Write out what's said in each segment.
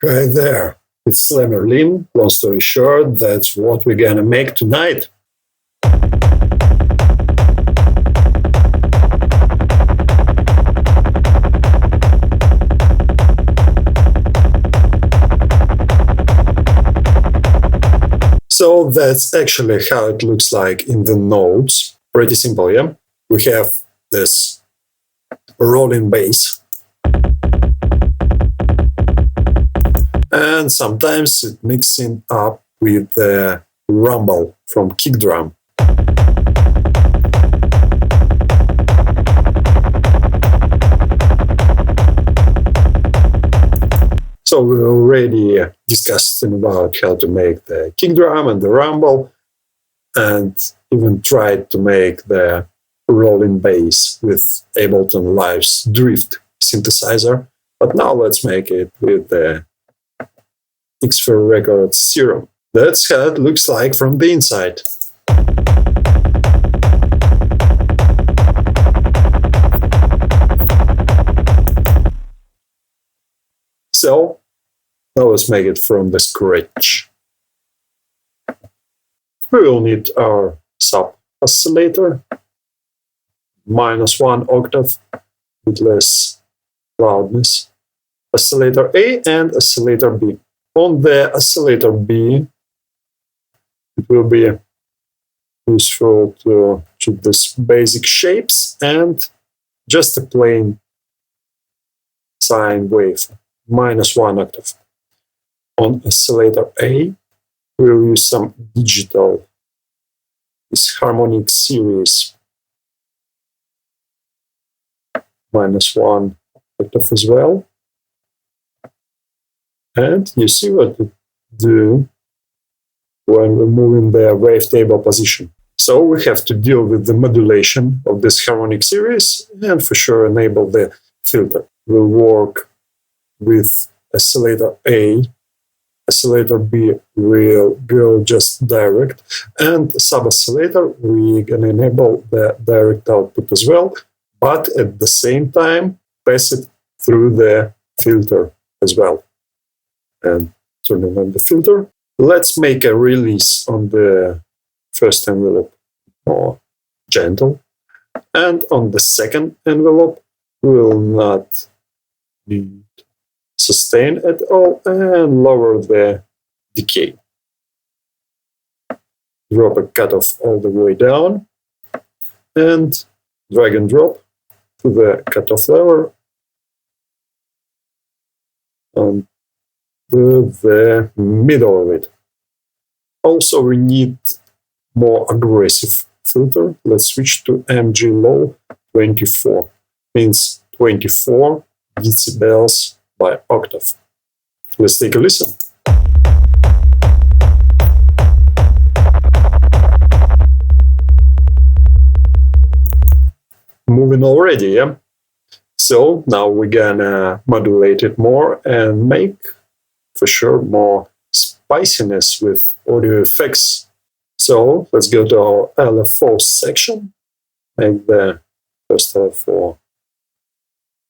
Hi there, it's Slammer Lin. Long story short, that's what we're gonna make tonight. So that's actually how it looks like in the notes. Pretty simple, yeah? We have this rolling bass. And sometimes it mixing up with the rumble from kick drum. So we already discussed about how to make the kick drum and the rumble, and even tried to make the rolling bass with Ableton Live's Drift synthesizer. But now let's make it with the XFer Records Serum. That's how it looks like from the inside. So, now let's make it from the scratch. We will need our sub oscillator, -1 octave with less loudness, oscillator A and oscillator B. On the oscillator B, it will be useful to choose these basic shapes and just a plain sine wave, -1 octave. On oscillator A, we'll use some digital, this harmonic series, -1 octave as well. And you see what we do when we're moving the wavetable position. So we have to deal with the modulation of this harmonic series and for sure enable the filter. We'll work with oscillator A, oscillator B will go just direct, and sub-oscillator we're gonna enable the direct output as well, but at the same time pass it through the filter as well. And turning on the filter. Let's make a release on the first envelope more gentle. And on the second envelope, we will not need sustain at all and lower the decay. Drop a cutoff all the way down and drag and drop to the cutoff level and to the middle of it. Also, we need more aggressive filter. Let's switch to MG low 24. Means 24 decibels by octave. Let's take a listen. Moving already, yeah? So now we're gonna modulate it more and make for sure more spiciness with audio effects. So let's go to our LFO section, make the first LFO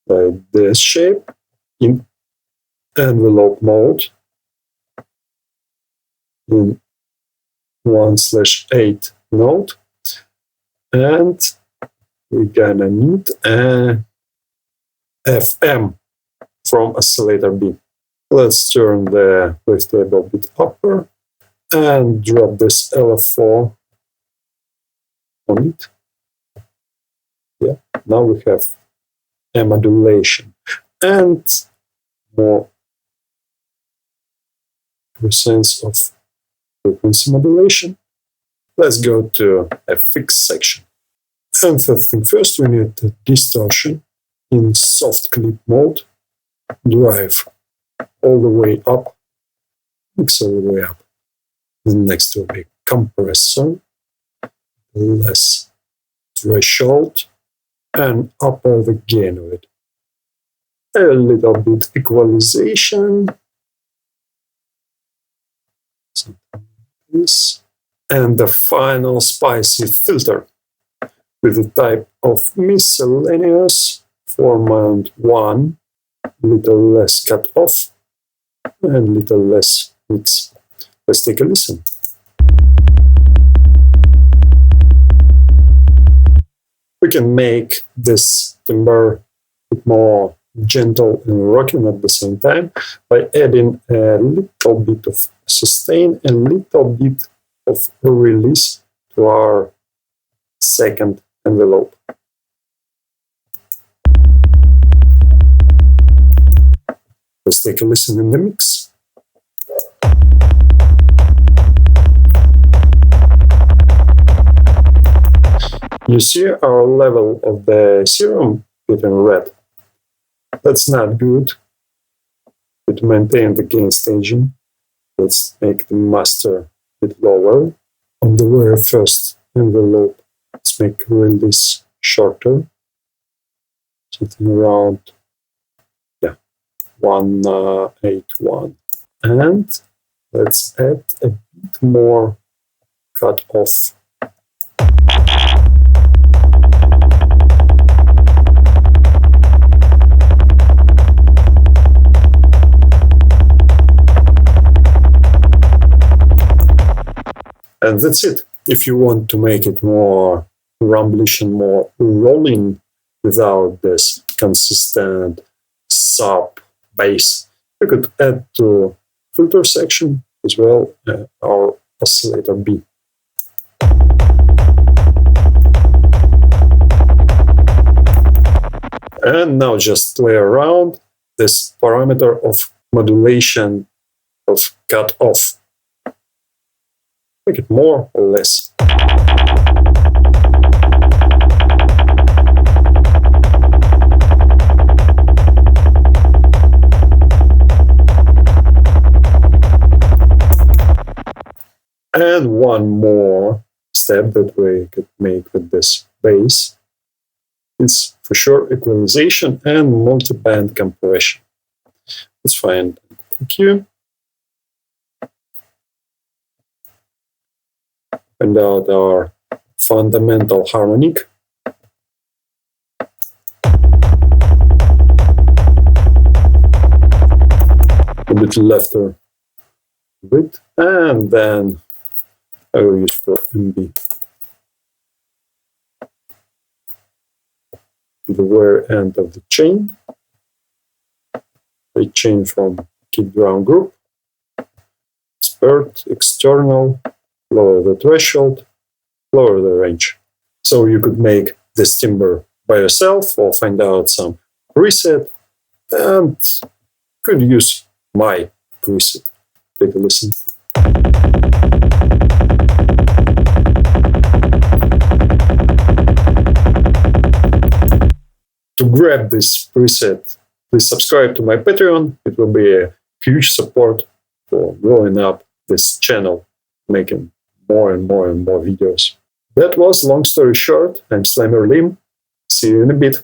like this shape in envelope mode in 1/8 node, and we're gonna need a FM from oscillator B. Let's turn the wavetable a bit upper and drop this LFO on it. Yeah, now we have a modulation and more presence of frequency modulation. Let's go to a fixed section. And first thing first, we need the distortion in soft clip mode, drive all the way up, mix all the way up. Then next to a compressor, less threshold, and up all the gain of it. A little bit equalization, something like this, and the final spicy filter with the type of miscellaneous, format 1, little less cut off, and little less mix. Let's take a listen. We can make this timbre a bit more gentle and rocking at the same time by adding a little bit of sustain and a little bit of release to our second envelope. Let's take a listen in the mix. You see our level of the serum getting red. That's not good. To maintain the gain staging, let's make the master a bit lower. On the very first envelope, let's make release shorter, something around 181. And let's add a bit more cut off. And that's it. If you want to make it more rumblish and more rolling without this consistent sub bass, you could add to filter section as well our oscillator B. And now just play around this parameter of modulation of cut off. Make it more or less. And one more step that we could make with this bass is for sure equalization and multiband compression. Let's find a cue. Find out our fundamental harmonic. A bit lefter bit, and then I will use for MB. The very end of the chain. I chain from kick drum group, expert, external, lower the threshold, lower the range. So you could make this timbre by yourself or find out some preset and could use my preset. Take a listen. To grab this preset, please subscribe to my Patreon. It will be a huge support for growing up this channel, making more and more videos. That was long story short. I'm Slammer Lim. See you in a bit.